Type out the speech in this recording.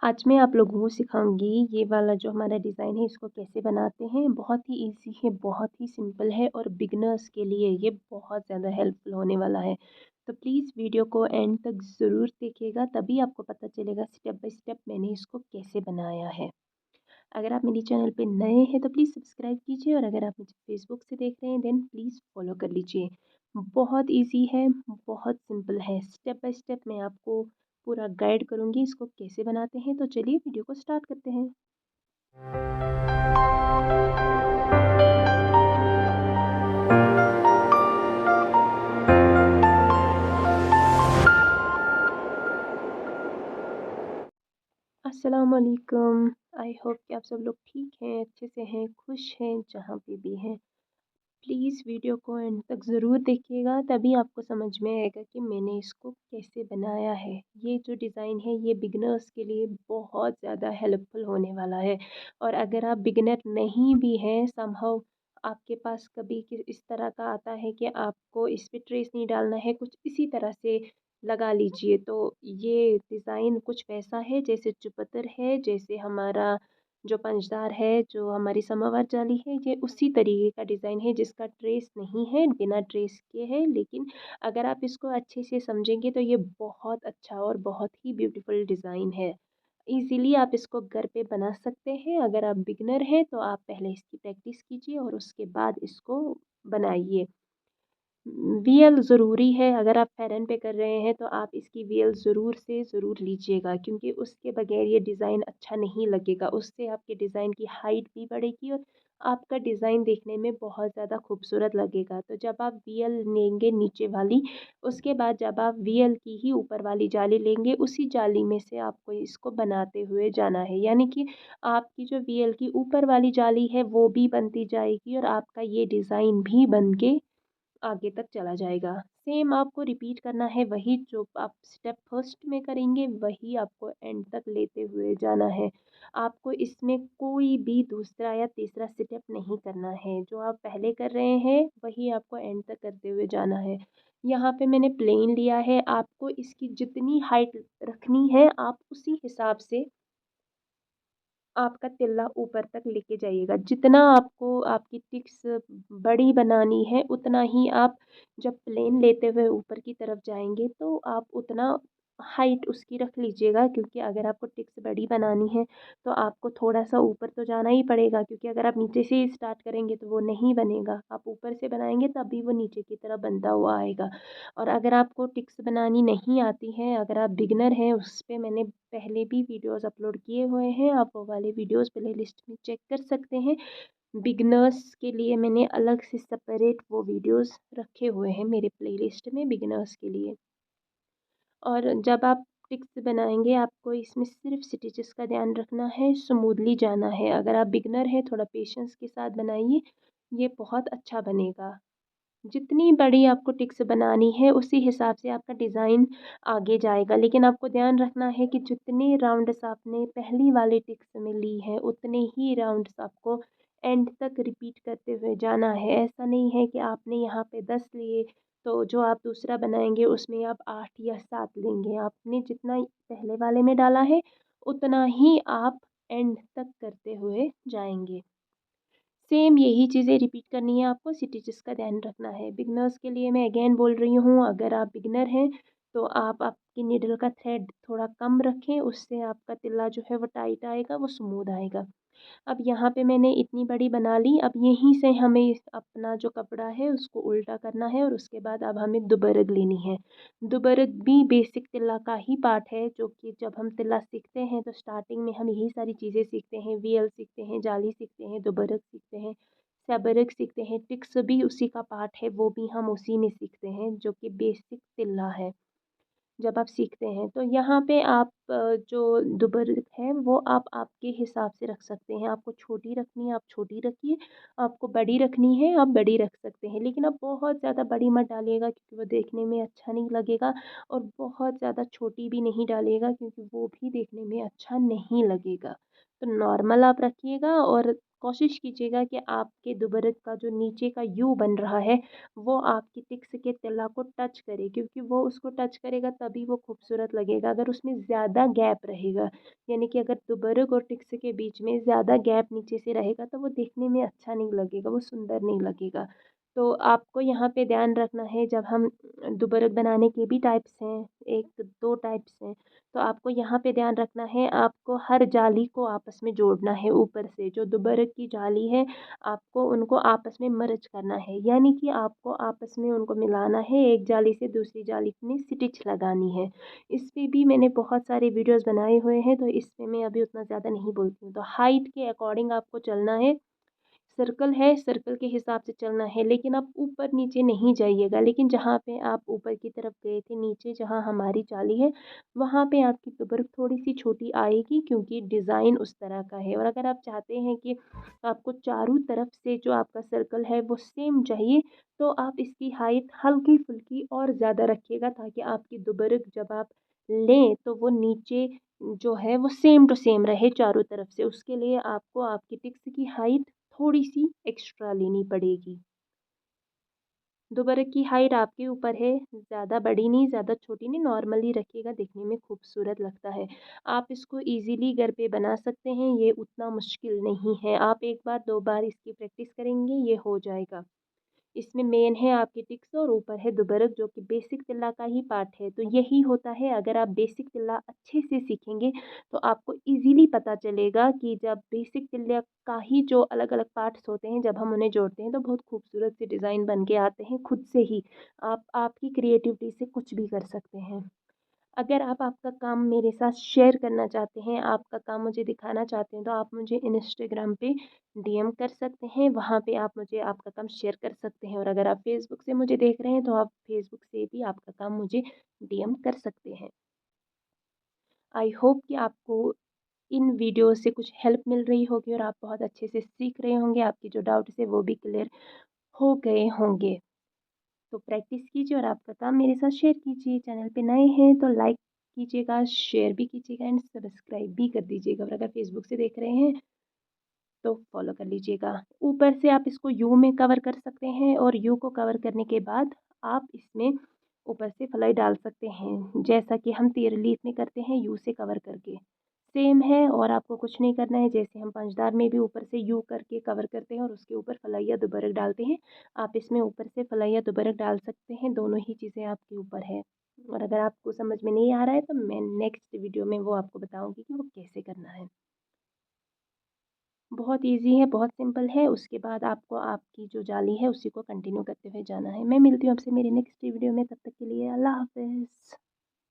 आज मैं आप लोगों को सिखाऊँगी ये वाला जो हमारा डिज़ाइन है इसको कैसे बनाते हैं। बहुत ही ईज़ी है, बहुत ही सिंपल है और बिगिनर्स के लिए ये बहुत ज़्यादा हेल्पफुल होने वाला है। तो प्लीज़ वीडियो को एंड तक ज़रूर देखिएगा, तभी आपको पता चलेगा स्टेप बाय स्टेप मैंने इसको कैसे बनाया है। अगर आप मेरे चैनल पे नए हैं तो प्लीज़ सब्सक्राइब कीजिए और अगर आप मुझे फ़ेसबुक से देख रहे हैं देन प्लीज़ फ़ॉलो कर लीजिए। बहुत ईज़ी है, बहुत सिंपल है। स्टेप बाय स्टेप मैं आपको पूरा गाइड करूँगी इसको कैसे बनाते हैं। तो चलिए वीडियो को स्टार्ट करते हैं। अस्सलाम वालेकुम। आई होप कि आप सब लोग ठीक हैं, अच्छे से हैं, खुश हैं, जहाँ पे भी हैं। प्लीज़ वीडियो को एंड तक ज़रूर देखिएगा, तभी आपको समझ में आएगा कि मैंने इसको कैसे बनाया है। ये जो डिज़ाइन है ये बिगिनर्स के लिए बहुत ज़्यादा हेल्पफुल होने वाला है। और अगर आप बिगिनर नहीं भी हैं, समहाउ आपके पास कभी इस तरह का आता है कि आपको इस पे ट्रेस नहीं डालना है, कुछ इसी तरह से लगा लीजिए। तो ये डिज़ाइन कुछ वैसा है जैसे चुकतर है, जैसे हमारा जो पंचदार है, जो हमारी समावार जाली है, ये उसी तरीके का डिज़ाइन है जिसका ट्रेस नहीं है, बिना ट्रेस के है। लेकिन अगर आप इसको अच्छे से समझेंगे तो ये बहुत अच्छा और बहुत ही ब्यूटीफुल डिज़ाइन है। ईज़िली आप इसको घर पे बना सकते हैं। अगर आप बिगिनर हैं तो आप पहले इसकी प्रैक्टिस कीजिए और उसके बाद इसको बनाइए। वीएल ज़रूरी है, अगर आप फेरन पे कर रहे हैं तो आप इसकी वीएल ज़रूर से ज़रूर लीजिएगा, क्योंकि उसके बगैर ये डिज़ाइन अच्छा नहीं लगेगा। उससे आपके डिज़ाइन की हाइट भी बढ़ेगी और आपका डिज़ाइन देखने में बहुत ज़्यादा खूबसूरत लगेगा। तो जब आप वीएल लेंगे नीचे वाली, उसके बाद जब आप वीएल की ही ऊपर वाली जाली लेंगे, उसी जाली में से आपको इसको बनाते हुए जाना है। यानी कि आपकी जो वीएल की ऊपर वाली जाली है वो भी बनती जाएगी और आपका ये डिज़ाइन भी बन के आगे तक चला जाएगा। सेम आपको रिपीट करना है, वही जो आप स्टेप फर्स्ट में करेंगे वही आपको एंड तक लेते हुए जाना है। आपको इसमें कोई भी दूसरा या तीसरा स्टेप नहीं करना है। जो आप पहले कर रहे हैं वही आपको एंड तक करते हुए जाना है। यहाँ पे मैंने प्लेन लिया है, आपको इसकी जितनी हाइट रखनी है आप उसी हिसाब से आपका तिल्ला ऊपर तक लेके जाइएगा। जितना आपको आपकी टिक्स बड़ी बनानी है, उतना ही आप जब प्लेन लेते हुए ऊपर की तरफ जाएँगे, तो आप उतना हाइट उसकी रख लीजिएगा, क्योंकि अगर आपको टिक्स बड़ी बनानी है, तो आपको थोड़ा-सा ऊपर तो जाना ही पड़ेगा, क्योंकि अगर आप नीचे से ही स्टार्ट करेंगे, तो वो नहीं बनेगा। आप ऊपर से बनाएँगे, तभी वो नीचे की तरफ बनता हुआ आएगा। और अगर आपको टिक्स बनानी नहीं आती है, अगर आप बिगिनर हैं, उस पे मैंने पहले भी वीडियोज़ अपलोड किए हुए हैं, आप वो वाले वीडियोज़ प्लेलिस्ट में चेक कर सकते हैं। बिगिनर्स के लिए मैंने अलग से सेपरेट वो वीडियोज़ रखे हुए हैं मेरे प्लेलिस्ट में बिगिनर्स के लिए। और जब आप टिक्स बनाएँगे, आपको इसमें सिर्फ़ स्टिचेस का ध्यान रखना है, स्मूथली जाना है। अगर आप बिगिनर हैं, थोड़ा पेशेंस के साथ बनाइए, ये बहुत अच्छा बनेगा। जितनी बड़ी आपको टिक्स बनानी है, उसी हिसाब से आपका डिज़ाइन आगे जाएगा। लेकिन आपको ध्यान रखना है कि जितने राउंड्स आपने पहली वाली टिक्स में ली है, उतने ही राउंड्स आपको एंड तक रिपीट करते हुए जाना है। ऐसा नहीं है कि आपने यहाँ पे 10 लिए, तो जो आप दूसरा बनाएँगे उसमें आप 8 या 7 लेंगे। आपने जितना पहले वाले में डाला है, उतना ही आप एंड तक करते हुए जाएँगे। सेम यही चीज़ें रिपीट करनी है आपको, स्टिचेस का ध्यान रखना है। बिगिनर्स के लिए मैं अगेन बोल रही हूँ, अगर आप बिगिनर हैं, तो आप आपकी नीडल का थ्रेड थोड़ा कम रखें, उससे आपका तिल्ला जो है वो टाइट आएगा, वो स्मूथ आएगा। अब यहाँ पे मैंने इतनी बड़ी बना ली, अब यहीं से हमें अपना जो कपड़ा है उसको उल्टा करना है और उसके बाद अब हमें दुबरग लेनी है। दुबरग भी बेसिक तिल्ला का ही पार्ट है, जो कि जब हम तिल्ला सीखते हैं तो स्टार्टिंग में हम यही सारी चीज़ें सीखते हैं, वीएल सीखते हैं, जाली सीखते हैं, दुबरग सीखते हैं, सेबरग सीखते हैं, टिक्स भी उसी का पार्ट है, वो भी हम उसी में सीखते हैं, जो कि बेसिक तिल्ला है। जब आप सीखते हैं तो यहाँ पे आप जो दुबर्ग है वो आप आपके हिसाब से रख सकते हैं। आपको छोटी रखनी है आप छोटी रखिए, आपको बड़ी रखनी है आप बड़ी रख सकते हैं। लेकिन आप बहुत ज़्यादा बड़ी मत डालिएगा, क्योंकि वो देखने में अच्छा नहीं लगेगा, और बहुत ज़्यादा छोटी भी नहीं डालिएगा, क्योंकि वो भी देखने में अच्छा नहीं लगेगा। तो नॉर्मल आप रखिएगा और कोशिश कीजिएगा कि आपके दुबरक का जो नीचे का यू बन रहा है वो आपकी टिक्स के तिल्ला को टच करे, क्योंकि वो उसको टच करेगा तभी वो खूबसूरत लगेगा। अगर उसमें ज़्यादा गैप रहेगा, यानी कि अगर दुबरक और टिक्स के बीच में ज़्यादा गैप नीचे से रहेगा तो वो देखने में अच्छा नहीं लगेगा, वो सुंदर नहीं लगेगा। तो आपको यहाँ पे ध्यान रखना है, जब हम दुबरक बनाने के भी टाइप्स हैं, 1-2 टाइप्स हैं, तो आपको यहाँ पे ध्यान रखना है, आपको हर जाली को आपस में जोड़ना है। ऊपर से जो दुबरक की जाली है, आपको उनको आपस में मर्ज करना है, यानी कि आपको आपस में उनको मिलाना है, एक जाली से दूसरी जाली में स्टिच लगानी है। इस पे भी मैंने बहुत सारे वीडियोज़ बनाए हुए हैं, तो इस पे मैं अभी उतना ज़्यादा नहीं बोलती हूँ। तो हाइट के अकॉर्डिंग आपको चलना है, सर्कल है, सर्कल के हिसाब से चलना है, लेकिन आप ऊपर-नीचे नहीं जाइएगा। लेकिन जहाँ पे आप ऊपर की तरफ गए थे, नीचे जहाँ हमारी जाली है, वहाँ पे आपकी दुबर्क थोड़ी-सी छोटी आएगी, क्योंकि डिज़ाइन उस तरह का है। और अगर आप चाहते हैं कि आपको चारों तरफ से जो आपका सर्कल है, वो सेम चाहिए, तो आप इसकी हाइट हल्की-फुल्की और ज़्यादा रखिएगा, ताकि आपकी दुबर्क जब आप लें, तो वो नीचे जो है, वो सेम टू सेम रहे चारों तरफ से। उसके लिए आपको आपकी टिक्स की हाइट थोड़ी-सी एक्स्ट्रा लेनी पड़ेगी। दुबरक की हाइट आपके ऊपर है, ज़्यादा बड़ी नहीं, ज़्यादा छोटी नहीं, नॉर्मल ही रखिएगा, देखने में खूबसूरत लगता है। आप इसको ईज़िली घर पे बना सकते हैं, ये उतना मुश्किल नहीं है। आप 1 बार 2 बार इसकी प्रैक्टिस करेंगे, ये हो जाएगा। इसमें मेन है आपकी टिक्स और ऊपर है दुबरक, जो कि बेसिक तिल्ला का ही पार्ट है। तो यही होता है, अगर आप बेसिक तिल्ला अच्छे से सीखेंगे तो आपको ईज़िली पता चलेगा कि जब बेसिक तिल्ले का ही जो अलग-अलग पार्ट्स होते हैं, जब हम उन्हें जोड़ते हैं तो बहुत खूबसूरत से डिज़ाइन बन के आते हैं खुद से ही। आप आपकी क्रिएटिविटी से कुछ भी कर सकते हैं। अगर आप आपका काम मेरे साथ शेयर करना चाहते हैं, आपका काम मुझे दिखाना चाहते हैं, तो आप मुझे इंस्टाग्राम पे डीएम कर सकते हैं, वहाँ पे आप मुझे आपका काम शेयर कर सकते हैं। और अगर आप फेसबुक से मुझे देख रहे हैं, तो आप फेसबुक से भी आपका काम मुझे डीएम कर सकते हैं। आई होप कि आपको इन वीडियो से कुछ हेल्प मिल रही होगी और आप बहुत अच्छे से सीख रहे होंगे, आपके जो डाउट्स हैं वो भी क्लियर हो गए होंगे। तो प्रैक्टिस कीजिए और आपका काम मेरे साथ शेयर कीजिए। चैनल पे नए हैं तो लाइक कीजिएगा, शेयर भी कीजिएगा एंड सब्सक्राइब भी कर दीजिएगा। और अगर फेसबुक से देख रहे हैं तो फॉलो कर लीजिएगा। ऊपर से आप इसको यू में कवर कर सकते हैं, और यू को कवर करने के बाद आप इसमें ऊपर से फ्लाई डाल सकते हैं, जैसा कि हम तीर लीफ में करते हैं यू से कवर करके। सेम है, और आपको कुछ नहीं करना है, जैसे हम पंचदार में भी ऊपर से यू करके कवर करते हैं और उसके ऊपर फलाई या दुबरक डालते हैं, आप इसमें ऊपर से फलाई या दुबरक डाल सकते हैं। दोनों ही चीज़ें आपके ऊपर है। और अगर आपको समझ में नहीं आ रहा है तो मैं नेक्स्ट वीडियो में वो आपको बताऊँगी कि वो कैसे करना है। बहुत ईज़ी है, बहुत सिंपल है। उसके बाद आपको आपकी जो जाली है उसी को कंटिन्यू करते हुए जाना है। मैं मिलती हूँ आपसे मेरी नेक्स्ट वीडियो में, तब तक के लिए अल्लाह हाफ़िज़।